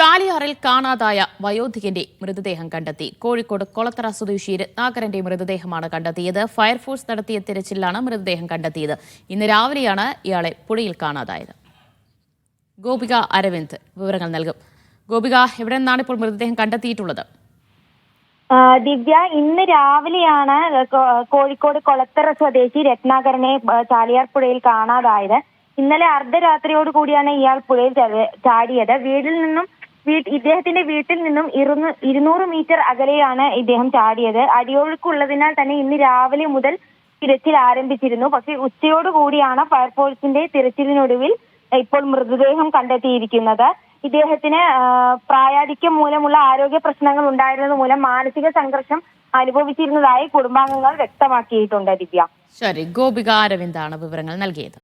ചാലിയാറിൽ കാണാതായ വയോധികന്റെ മൃതദേഹം കണ്ടെത്തി. കോഴിക്കോട് കൊളത്തറ സ്വദേശി രത്നാകരന്റെ മൃതദേഹമാണ് കണ്ടെത്തിയത്. ഫയർഫോഴ്സ് നടത്തിയ തിരച്ചിലാണ് മൃതദേഹം കണ്ടെത്തിയത്. ഇന്ന് രാവിലെയാണ് ഇയാളെ പുഴയിൽ കാണാതായത്. ഗോപിക അരവിന്ദ് വിവരങ്ങൾ നൽകും. ഗോപിക, എവിടെ നിന്നാണ് ഇപ്പോൾ മൃതദേഹം കണ്ടെത്തിയിട്ടുള്ളത്? ദിവ്യ, ഇന്ന് രാവിലെയാണ് കോഴിക്കോട് കൊളത്തറ സ്വദേശി രത്നാകരനെ ചാലിയാർ പുഴയിൽ കാണാതായത്. ഇന്നലെ അർദ്ധരാത്രിയോട് കൂടിയാണ് ഇയാൾ പുഴയിൽ ചാടിയത്. ഇദ്ദേഹത്തിന്റെ വീട്ടിൽ നിന്നും 200 മീറ്റർ അകലെയാണ് ഇദ്ദേഹം ചാടിയത്. അടിയൊഴുക്കുള്ളതിനാൽ തന്നെ ഇന്ന് രാവിലെ മുതൽ തിരച്ചിൽ ആരംഭിച്ചിരുന്നു. പക്ഷേ ഉച്ചയോടുകൂടിയാണ് ഫയർഫോഴ്സിന്റെ തിരച്ചിലിനൊടുവിൽ ഇപ്പോൾ മൃതദേഹം കണ്ടെത്തിയിരിക്കുന്നത്. ഇദ്ദേഹത്തിന് പ്രായാധിക്യം മൂലമുള്ള ആരോഗ്യ പ്രശ്നങ്ങൾ ഉണ്ടായിരുന്നത് മൂലം മാനസിക സംഘർഷം അനുഭവിച്ചിരുന്നതായി കുടുംബാംഗങ്ങൾ വ്യക്തമാക്കിയിട്ടുണ്ട്. ദിവ്യ, ശരി. ഗോപിക അരവിന്ദാണ് വിവരങ്ങൾ നൽകിയത്.